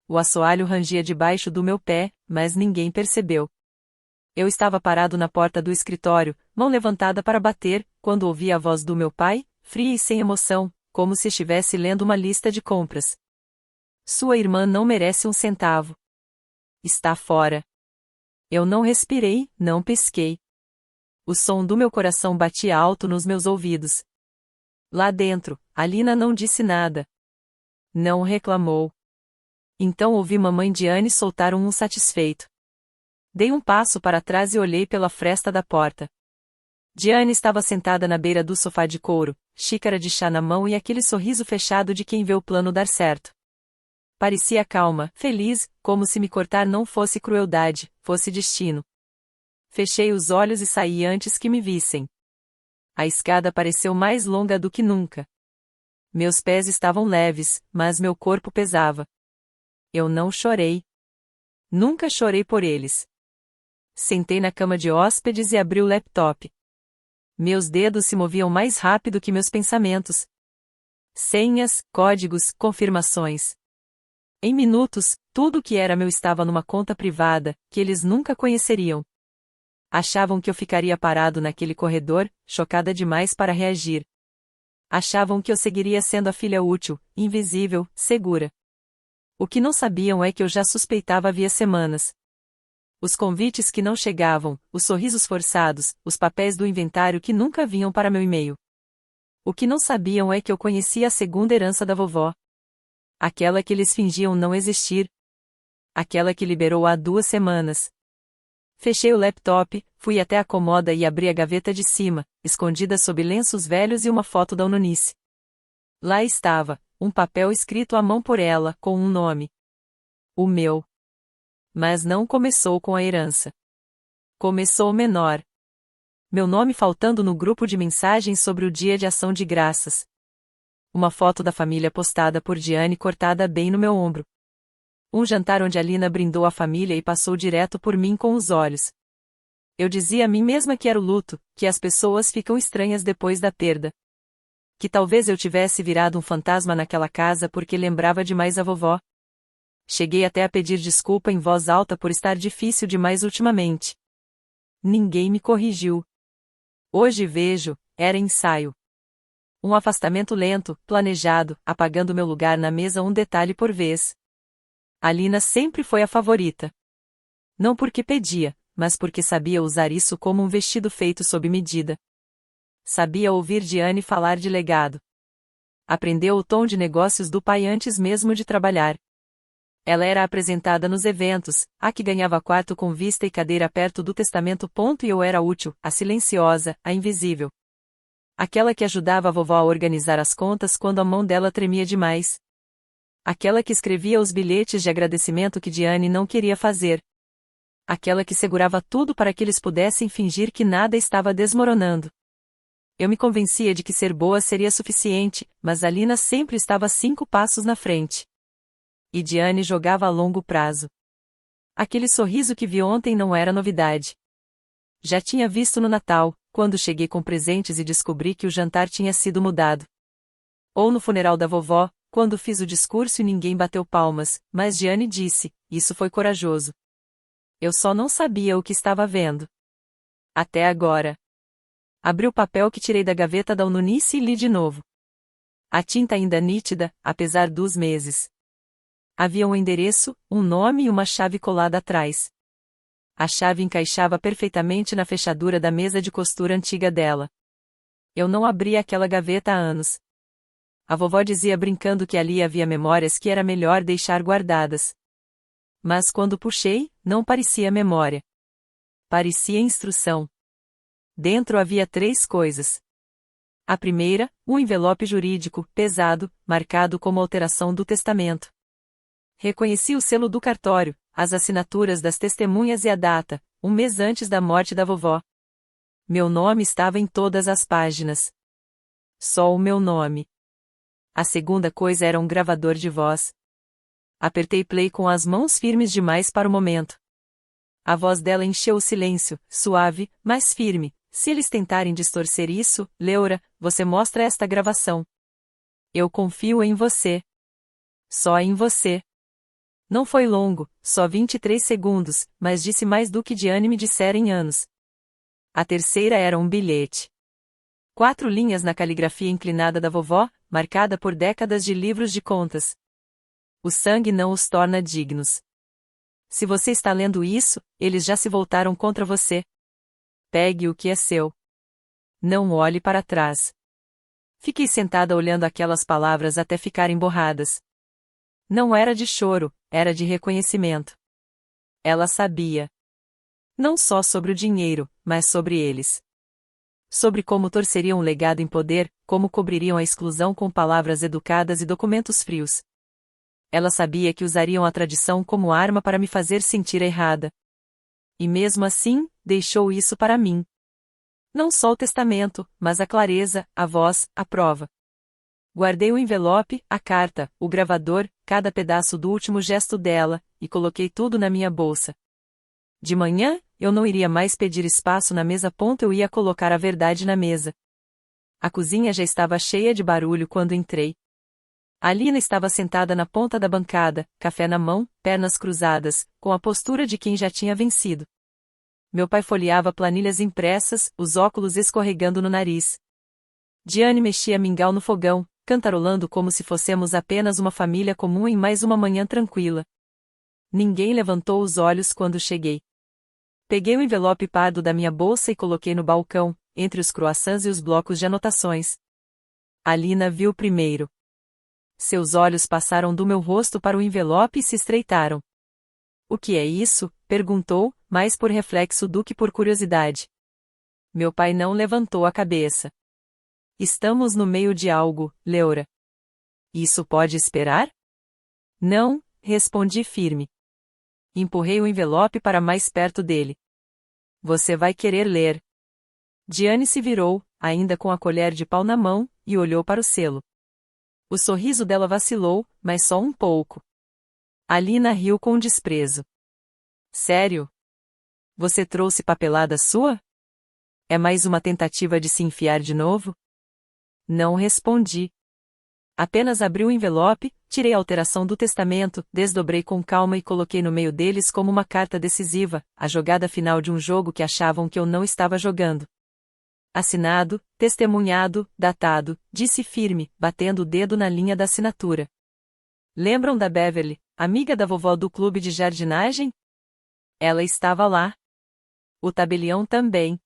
O assoalho rangia debaixo do meu pé, mas ninguém percebeu. Eu estava parado na porta do escritório, mão levantada para bater, quando ouvi a voz do meu pai, fria e sem emoção, como se estivesse lendo uma lista de compras. Sua irmã não merece um centavo. Está fora. Eu não respirei, não pisquei. O som do meu coração batia alto nos meus ouvidos. Lá dentro, Alina não disse nada. Não reclamou. Então ouvi mamãe e Diane soltar um satisfeito. Dei um passo para trás e olhei pela fresta da porta. Diane estava sentada na beira do sofá de couro, xícara de chá na mão e aquele sorriso fechado de quem vê o plano dar certo. Parecia calma, feliz, como se me cortar não fosse crueldade, fosse destino. Fechei os olhos e saí antes que me vissem. A escada pareceu mais longa do que nunca. Meus pés estavam leves, mas meu corpo pesava. Eu não chorei. Nunca chorei por eles. Sentei na cama de hóspedes e abri o laptop. Meus dedos se moviam mais rápido que meus pensamentos. Senhas, códigos, confirmações. Em minutos, tudo o que era meu estava numa conta privada, que eles nunca conheceriam. Achavam que eu ficaria parado naquele corredor, chocada demais para reagir. Achavam que eu seguiria sendo a filha útil, invisível, segura. O que não sabiam é que eu já suspeitava havia semanas. Os convites que não chegavam, os sorrisos forçados, os papéis do inventário que nunca vinham para meu e-mail. O que não sabiam é que eu conhecia a segunda herança da vovó. Aquela que eles fingiam não existir. Aquela que liberou há 2 semanas. Fechei o laptop, fui até a cômoda e abri a gaveta de cima, escondida sob lenços velhos e uma foto da Eunice. Lá estava, um papel escrito à mão por ela, com um nome. O meu. Mas não começou com a herança. Começou menor. Meu nome faltando no grupo de mensagens sobre o Dia de Ação de Graças. Uma foto da família postada por Diane cortada bem no meu ombro. Um jantar onde Alina brindou a família e passou direto por mim com os olhos. Eu dizia a mim mesma que era o luto, que as pessoas ficam estranhas depois da perda. Que talvez eu tivesse virado um fantasma naquela casa porque lembrava demais a vovó. Cheguei até a pedir desculpa em voz alta por estar difícil demais ultimamente. Ninguém me corrigiu. Hoje vejo, era ensaio. Um afastamento lento, planejado, apagando meu lugar na mesa um detalhe por vez. Alina sempre foi a favorita. Não porque pedia, mas porque sabia usar isso como um vestido feito sob medida. Sabia ouvir Diane falar de legado. Aprendeu o tom de negócios do pai antes mesmo de trabalhar. Ela era apresentada nos eventos, a que ganhava quarto com vista e cadeira perto do testamento. E eu era útil, a silenciosa, a invisível. Aquela que ajudava a vovó a organizar as contas quando a mão dela tremia demais. Aquela que escrevia os bilhetes de agradecimento que Diane não queria fazer. Aquela que segurava tudo para que eles pudessem fingir que nada estava desmoronando. Eu me convencia de que ser boa seria suficiente, mas Alina sempre estava 5 passos na frente. E Diane jogava a longo prazo. Aquele sorriso que vi ontem não era novidade. Já tinha visto no Natal, quando cheguei com presentes e descobri que o jantar tinha sido mudado. Ou no funeral da vovó, quando fiz o discurso e ninguém bateu palmas, mas Diane disse, isso foi corajoso. Eu só não sabia o que estava vendo. Até agora. Abri o papel que tirei da gaveta da Eunice e li de novo. A tinta ainda nítida, apesar dos meses. Havia um endereço, um nome e uma chave colada atrás. A chave encaixava perfeitamente na fechadura da mesa de costura antiga dela. Eu não abria aquela gaveta há anos. A vovó dizia brincando que ali havia memórias que era melhor deixar guardadas. Mas quando puxei, não parecia memória. Parecia instrução. Dentro havia 3 coisas. A primeira, um envelope jurídico, pesado, marcado como alteração do testamento. Reconheci o selo do cartório, as assinaturas das testemunhas e a data, 1 mês antes da morte da vovó. Meu nome estava em todas as páginas. Só o meu nome. A segunda coisa era um gravador de voz. Apertei play com as mãos firmes demais para o momento. A voz dela encheu o silêncio, suave, mas firme. Se eles tentarem distorcer isso, Leora, você mostra esta gravação. Eu confio em você. Só em você. Não foi longo, só 23 segundos, mas disse mais do que Diane me dissera em anos. A terceira era um bilhete. 4 linhas na caligrafia inclinada da vovó, marcada por décadas de livros de contas. O sangue não os torna dignos. Se você está lendo isso, eles já se voltaram contra você. Pegue o que é seu. Não olhe para trás. Fiquei sentada olhando aquelas palavras até ficarem borradas. Não era de choro, era de reconhecimento. Ela sabia. Não só sobre o dinheiro, mas sobre eles. Sobre como torceriam o legado em poder, como cobririam a exclusão com palavras educadas e documentos frios. Ela sabia que usariam a tradição como arma para me fazer sentir errada. E mesmo assim, deixou isso para mim. Não só o testamento, mas a clareza, a voz, a prova. Guardei o envelope, a carta, o gravador, cada pedaço do último gesto dela, e coloquei tudo na minha bolsa. De manhã, eu não iria mais pedir espaço na mesa. Eu ia colocar a verdade na mesa. A cozinha já estava cheia de barulho quando entrei. Alina estava sentada na ponta da bancada, café na mão, pernas cruzadas, com a postura de quem já tinha vencido. Meu pai folheava planilhas impressas, os óculos escorregando no nariz. Diane mexia mingau no fogão, cantarolando como se fôssemos apenas uma família comum em mais uma manhã tranquila. Ninguém levantou os olhos quando cheguei. Peguei o envelope pardo da minha bolsa e coloquei no balcão, entre os croissants e os blocos de anotações. Alina viu primeiro. Seus olhos passaram do meu rosto para o envelope e se estreitaram. O que é isso? Perguntou, mais por reflexo do que por curiosidade. Meu pai não levantou a cabeça. Estamos no meio de algo, Leora. Isso pode esperar? Não, respondi firme. Empurrei o envelope para mais perto dele. Você vai querer ler. Diane se virou, ainda com a colher de pau na mão, e olhou para o selo. O sorriso dela vacilou, mas só um pouco. Alina riu com desprezo. Sério? Você trouxe papelada sua? É mais uma tentativa de se enfiar de novo? Não respondi. Apenas abri o envelope, tirei a alteração do testamento, desdobrei com calma e coloquei no meio deles como uma carta decisiva, a jogada final de um jogo que achavam que eu não estava jogando. Assinado, testemunhado, datado, disse firme, batendo o dedo na linha da assinatura. Lembram da Beverly, amiga da vovó do clube de jardinagem? Ela estava lá. O tabelião também.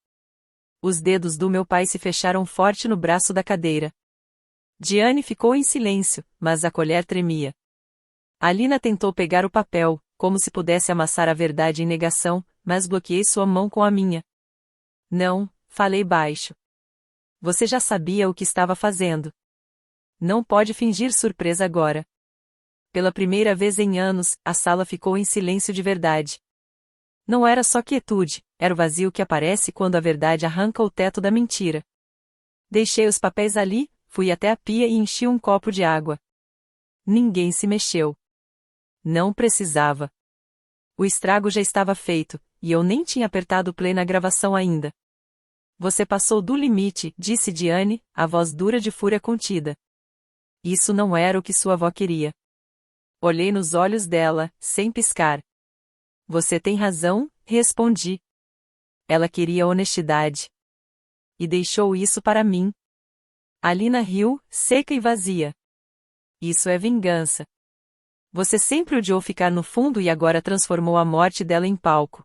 Os dedos do meu pai se fecharam forte no braço da cadeira. Diane ficou em silêncio, mas a colher tremia. Alina tentou pegar o papel, como se pudesse amassar a verdade em negação, mas bloqueei sua mão com a minha. Não, falei baixo. Você já sabia o que estava fazendo. Não pode fingir surpresa agora. Pela primeira vez em anos, a sala ficou em silêncio de verdade. Não era só quietude, era o vazio que aparece quando a verdade arranca o teto da mentira. Deixei os papéis ali, fui até a pia e enchi um copo de água. Ninguém se mexeu. Não precisava. O estrago já estava feito, e eu nem tinha apertado play na gravação ainda. Você passou do limite, disse Diane, a voz dura de fúria contida. Isso não era o que sua avó queria. Olhei nos olhos dela, sem piscar. Você tem razão, respondi. Ela queria honestidade. E deixou isso para mim. Alina riu, seca e vazia. Isso é vingança. Você sempre odiou ficar no fundo e agora transformou a morte dela em palco.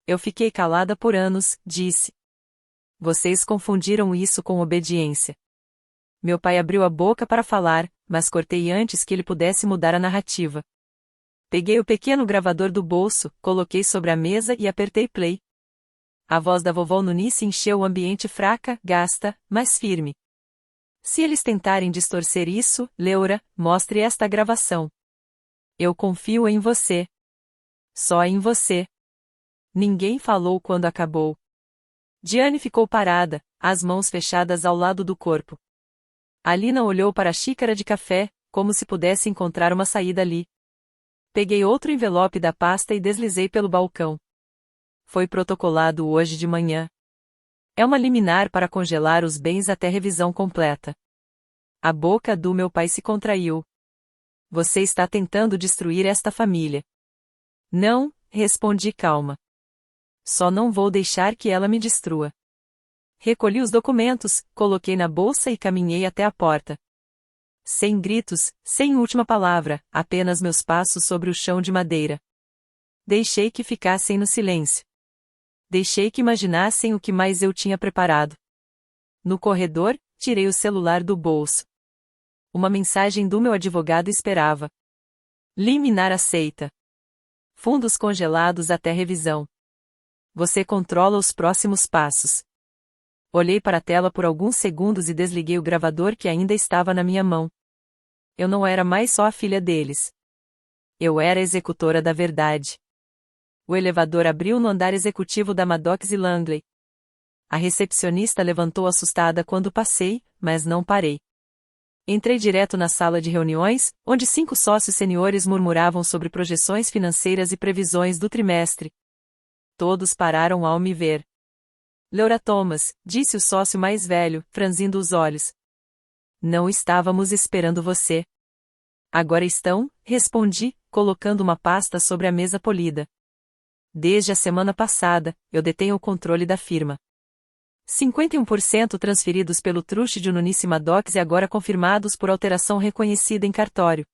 Eu fiquei calada por anos, disse. Vocês confundiram isso com obediência. Meu pai abriu a boca para falar, mas cortei antes que ele pudesse mudar a narrativa. Peguei o pequeno gravador do bolso, coloquei sobre a mesa e apertei play. A voz da vovó Nunice encheu o ambiente fraca, gasta, mas firme. Se eles tentarem distorcer isso, Leora, mostre esta gravação. Eu confio em você. Só em você. Ninguém falou quando acabou. Diane ficou parada, as mãos fechadas ao lado do corpo. Alina olhou para a xícara de café, como se pudesse encontrar uma saída ali. Peguei outro envelope da pasta e deslizei pelo balcão. Foi protocolado hoje de manhã. É uma liminar para congelar os bens até revisão completa. A boca do meu pai se contraiu. Você está tentando destruir esta família. Não, respondi calma. Só não vou deixar que ela me destrua. Recolhi os documentos, coloquei na bolsa e caminhei até a porta. Sem gritos, sem última palavra, apenas meus passos sobre o chão de madeira. Deixei que ficassem no silêncio. Deixei que imaginassem o que mais eu tinha preparado. No corredor, tirei o celular do bolso. Uma mensagem do meu advogado esperava. Liminar aceita. Fundos congelados até revisão. Você controla os próximos passos. Olhei para a tela por alguns segundos e desliguei o gravador que ainda estava na minha mão. Eu não era mais só a filha deles. Eu era a executora da verdade. O elevador abriu no andar executivo da Maddox e Langley. A recepcionista levantou assustada quando passei, mas não parei. Entrei direto na sala de reuniões, onde 5 sócios seniores murmuravam sobre projeções financeiras e previsões do trimestre. Todos pararam ao me ver. Laura Thomas, disse o sócio mais velho, franzindo os olhos. Não estávamos esperando você. Agora estão, respondi, colocando uma pasta sobre a mesa polida. Desde a semana passada, eu detenho o controle da firma. 51% transferidos pelo truste de Unice Maddox e agora confirmados por alteração reconhecida em cartório.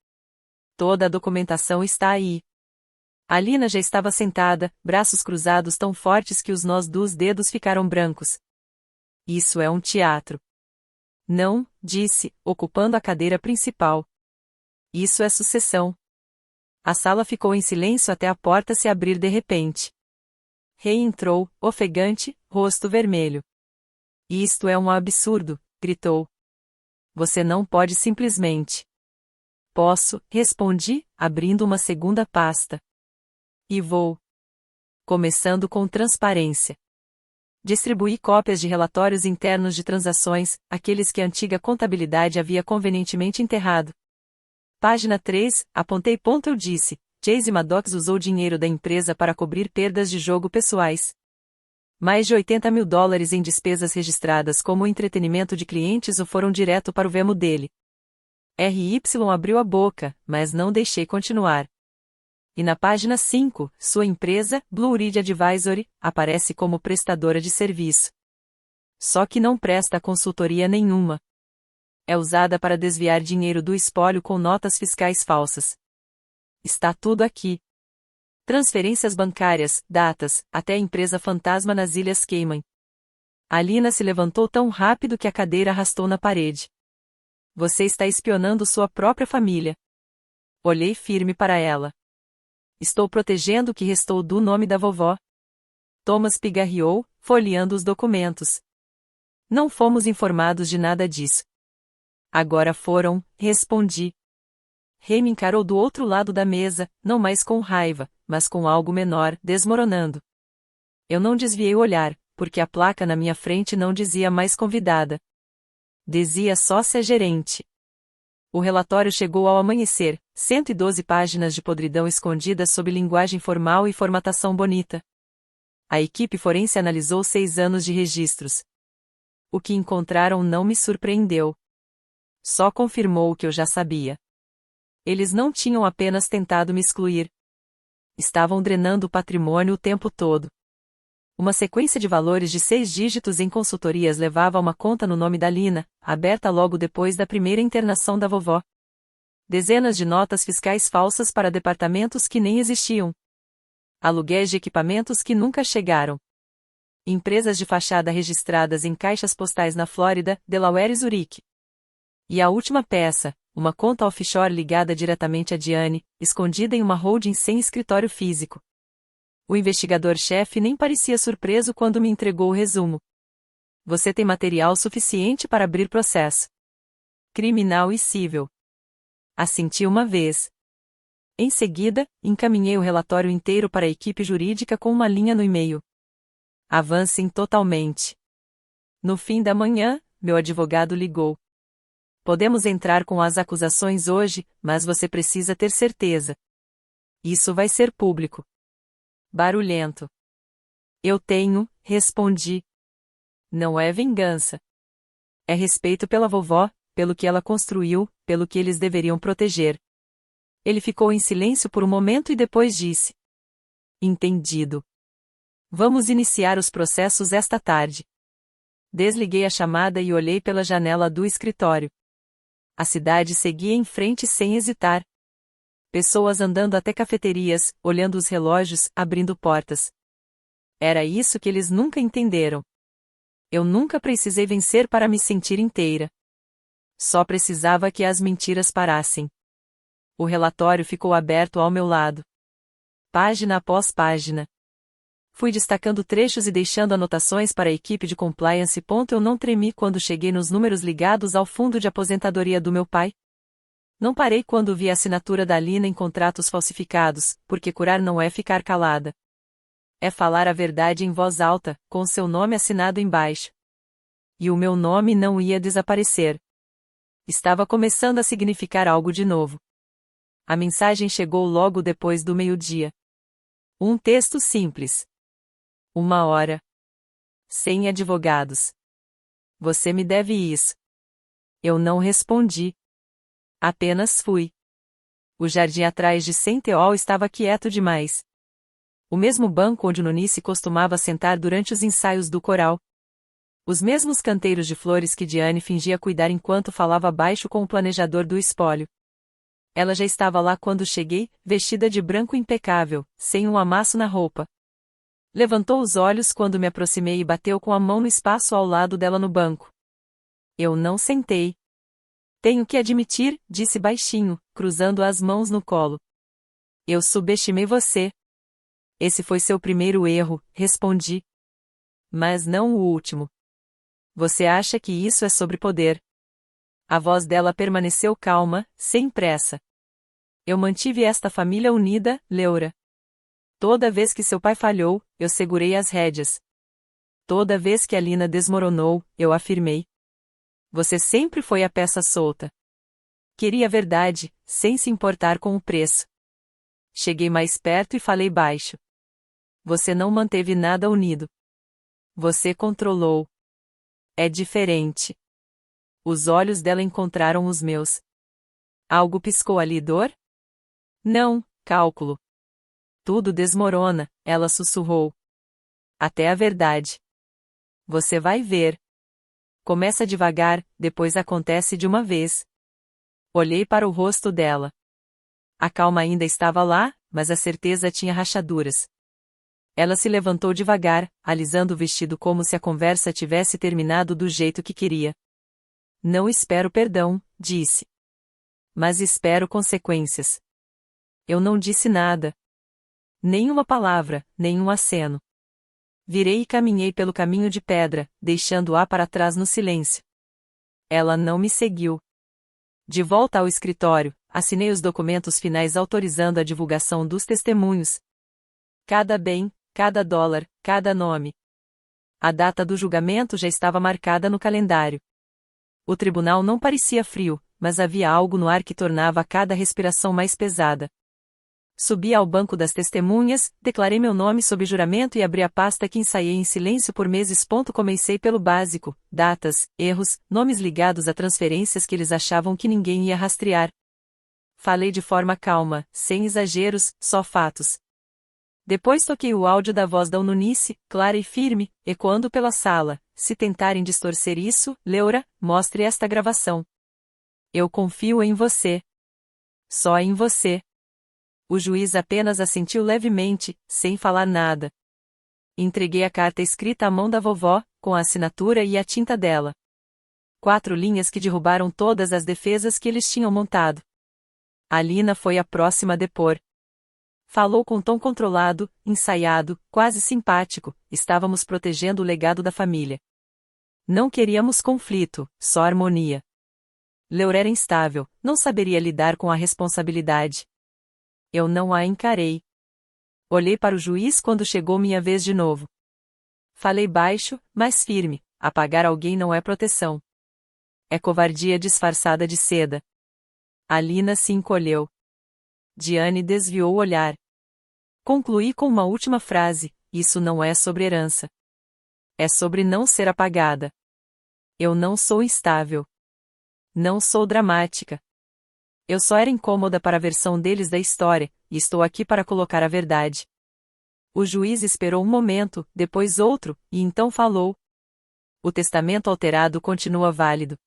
Toda a documentação está aí. A Lina já estava sentada, braços cruzados tão fortes que os nós dos dedos ficaram brancos. Isso é um teatro. Não, disse, ocupando a cadeira principal. Isso é sucessão. A sala ficou em silêncio até a porta se abrir de repente. Rei entrou, ofegante, rosto vermelho. Isto é um absurdo, gritou. Você não pode simplesmente. Posso, respondi, abrindo uma segunda pasta. E vou. Começando com transparência. Distribuí cópias de relatórios internos de transações, aqueles que a antiga contabilidade havia convenientemente enterrado. Página 3, apontei. Eu disse, Chase Maddox usou dinheiro da empresa para cobrir perdas de jogo pessoais. Mais de $80 mil em despesas registradas como entretenimento de clientes ou foram direto para o Venmo dele. RY abriu a boca, mas não deixei continuar. E na página 5, sua empresa, Blue Ridge Advisory, aparece como prestadora de serviço. Só que não presta consultoria nenhuma. É usada para desviar dinheiro do espólio com notas fiscais falsas. Está tudo aqui. Transferências bancárias, datas, até a empresa fantasma nas Ilhas Cayman. A Lina se levantou tão rápido que a cadeira arrastou na parede. Você está espionando sua própria família. Olhei firme para ela. Estou protegendo o que restou do nome da vovó. Thomas pigarreou, folheando os documentos. Não fomos informados de nada disso. Agora foram, respondi. Rei me encarou do outro lado da mesa, não mais com raiva, mas com algo menor, desmoronando. Eu não desviei o olhar, porque a placa na minha frente não dizia mais convidada. Dizia sócia gerente. O relatório chegou ao amanhecer, 112 páginas de podridão escondida sob linguagem formal e formatação bonita. A equipe forense analisou 6 anos de registros. O que encontraram não me surpreendeu. Só confirmou o que eu já sabia. Eles não tinham apenas tentado me excluir. Estavam drenando o patrimônio o tempo todo. Uma sequência de valores de 6 dígitos em consultorias levava a uma conta no nome da Lina, aberta logo depois da primeira internação da vovó. Dezenas de notas fiscais falsas para departamentos que nem existiam. Aluguéis de equipamentos que nunca chegaram. Empresas de fachada registradas em caixas postais na Flórida, Delaware e Zurique. E a última peça, uma conta offshore ligada diretamente a Diane, escondida em uma holding sem escritório físico. O investigador-chefe nem parecia surpreso quando me entregou o resumo. Você tem material suficiente para abrir processo criminal e civil. Assenti uma vez. Em seguida, encaminhei o relatório inteiro para a equipe jurídica com uma linha no e-mail. Avancem totalmente. No fim da manhã, meu advogado ligou. Podemos entrar com as acusações hoje, mas você precisa ter certeza. Isso vai ser público. Barulhento. Eu tenho, respondi. Não é vingança. É respeito pela vovó, pelo que ela construiu, pelo que eles deveriam proteger. Ele ficou em silêncio por um momento e depois disse: Entendido. Vamos iniciar os processos esta tarde. Desliguei a chamada e olhei pela janela do escritório. A cidade seguia em frente sem hesitar. Pessoas andando até cafeterias, olhando os relógios, abrindo portas. Era isso que eles nunca entenderam. Eu nunca precisei vencer para me sentir inteira. Só precisava que as mentiras parassem. O relatório ficou aberto ao meu lado. Página após página. Fui destacando trechos e deixando anotações para a equipe de compliance. Eu não tremi quando cheguei nos números ligados ao fundo de aposentadoria do meu pai. Não parei quando vi a assinatura da Alina em contratos falsificados, porque curar não é ficar calada. É falar a verdade em voz alta, com seu nome assinado embaixo. E o meu nome não ia desaparecer. Estava começando a significar algo de novo. A mensagem chegou logo depois do meio-dia. Um texto simples. 1 hora. Sem advogados. Você me deve isso. Eu não respondi. Apenas fui. O jardim atrás de Saint Eol estava quieto demais. O mesmo banco onde Nonice costumava sentar durante os ensaios do coral. Os mesmos canteiros de flores que Diane fingia cuidar enquanto falava baixo com o planejador do espólio. Ela já estava lá quando cheguei, vestida de branco impecável, sem um amasso na roupa. Levantou os olhos quando me aproximei e bateu com a mão no espaço ao lado dela no banco. Eu não sentei. Tenho que admitir, disse baixinho, cruzando as mãos no colo. Eu subestimei você. Esse foi seu primeiro erro, respondi. Mas não o último. Você acha que isso é sobre poder? A voz dela permaneceu calma, sem pressa. Eu mantive esta família unida, Leora. Toda vez que seu pai falhou, eu segurei as rédeas. Toda vez que a Alina desmoronou, eu afirmei. Você sempre foi a peça solta. Queria a verdade, sem se importar com o preço. Cheguei mais perto e falei baixo. Você não manteve nada unido. Você controlou. É diferente. Os olhos dela encontraram os meus. Algo piscou ali, dor? Não, cálculo. Tudo desmorona, ela sussurrou. Até a verdade. Você vai ver. Começa devagar, depois acontece de uma vez. Olhei para o rosto dela. A calma ainda estava lá, mas a certeza tinha rachaduras. Ela se levantou devagar, alisando o vestido como se a conversa tivesse terminado do jeito que queria. Não espero perdão, disse. Mas espero consequências. Eu não disse nada. Nenhuma palavra, nenhum aceno. Virei e caminhei pelo caminho de pedra, deixando-a para trás no silêncio. Ela não me seguiu. De volta ao escritório, assinei os documentos finais autorizando a divulgação dos testemunhos. Cada bem, cada dólar, cada nome. A data do julgamento já estava marcada no calendário. O tribunal não parecia frio, mas havia algo no ar que tornava cada respiração mais pesada. Subi ao banco das testemunhas, declarei meu nome sob juramento e abri a pasta que ensaiei em silêncio por meses. Comecei pelo básico: datas, erros, nomes ligados a transferências que eles achavam que ninguém ia rastrear. Falei de forma calma, sem exageros, só fatos. Depois toquei o áudio da voz da Nonice, clara e firme, ecoando pela sala. Se tentarem distorcer isso, Leora, mostre esta gravação. Eu confio em você. Só em você. O juiz apenas assentiu levemente, sem falar nada. Entreguei a carta escrita à mão da vovó, com a assinatura e a tinta dela. 4 linhas que derrubaram todas as defesas que eles tinham montado. A Alina foi a próxima a depor. Falou com tom controlado, ensaiado, quase simpático. Estávamos protegendo o legado da família. Não queríamos conflito, só harmonia. Leora era instável, não saberia lidar com a responsabilidade. Eu não a encarei. Olhei para o juiz quando chegou minha vez de novo. Falei baixo, mas firme: apagar alguém não é proteção. É covardia disfarçada de seda. Alina se encolheu. Diane desviou o olhar. Concluí com uma última frase: isso não é sobre herança. É sobre não ser apagada. Eu não sou instável. Não sou dramática. Eu só era incômoda para a versão deles da história, e estou aqui para colocar a verdade. O juiz esperou um momento, depois outro, e então falou. O testamento alterado continua válido.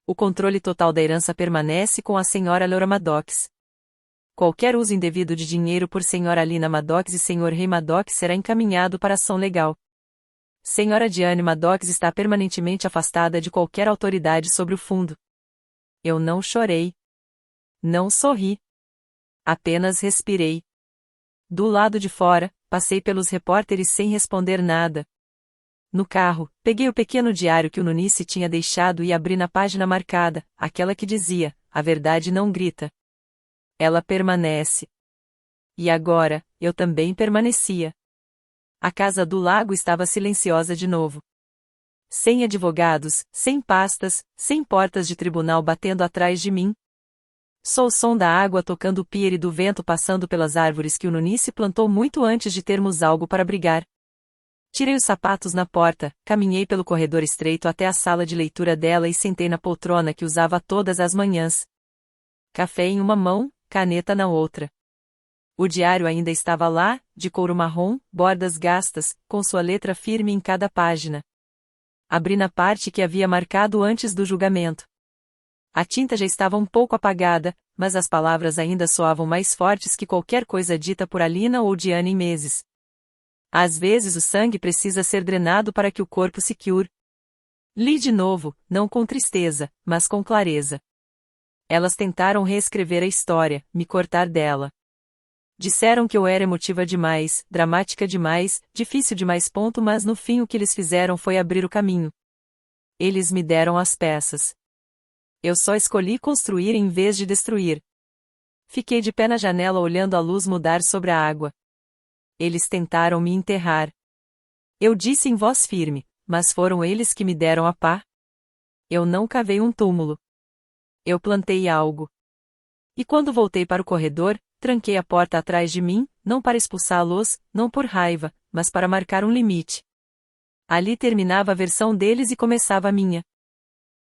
O controle total da herança permanece com a senhora Laura Maddox. Qualquer uso indevido de dinheiro por senhora Lina Maddox e senhor Ray Maddox será encaminhado para ação legal. Senhora Diane Maddox está permanentemente afastada de qualquer autoridade sobre o fundo. Eu não chorei. Não sorri. Apenas respirei. Do lado de fora, passei pelos repórteres sem responder nada. No carro, peguei o pequeno diário que o Nunice tinha deixado e abri na página marcada, aquela que dizia: a verdade não grita. Ela permanece. E agora, eu também permanecia. A casa do lago estava silenciosa de novo. Sem advogados, sem pastas, sem portas de tribunal batendo atrás de mim. Só o som da água tocando o pier e do vento passando pelas árvores que o Nunice plantou muito antes de termos algo para brigar. Tirei os sapatos na porta, caminhei pelo corredor estreito até a sala de leitura dela e sentei na poltrona que usava todas as manhãs. Café em uma mão, caneta na outra. O diário ainda estava lá, de couro marrom, bordas gastas, com sua letra firme em cada página. Abri na parte que havia marcado antes do julgamento. A tinta já estava um pouco apagada, mas as palavras ainda soavam mais fortes que qualquer coisa dita por Alina ou Diane em meses. Às vezes o sangue precisa ser drenado para que o corpo se cure. Li de novo, não com tristeza, mas com clareza. Elas tentaram reescrever a história, me cortar dela. Disseram que eu era emotiva demais, dramática demais, difícil demais. Mas no fim o que eles fizeram foi abrir o caminho. Eles me deram as peças. Eu só escolhi construir em vez de destruir. Fiquei de pé na janela olhando a luz mudar sobre a água. Eles tentaram me enterrar. Eu disse em voz firme, mas foram eles que me deram a pá? Eu não cavei um túmulo. Eu plantei algo. E quando voltei para o corredor, tranquei a porta atrás de mim, não para expulsá-los, não por raiva, mas para marcar um limite. Ali terminava a versão deles e começava a minha.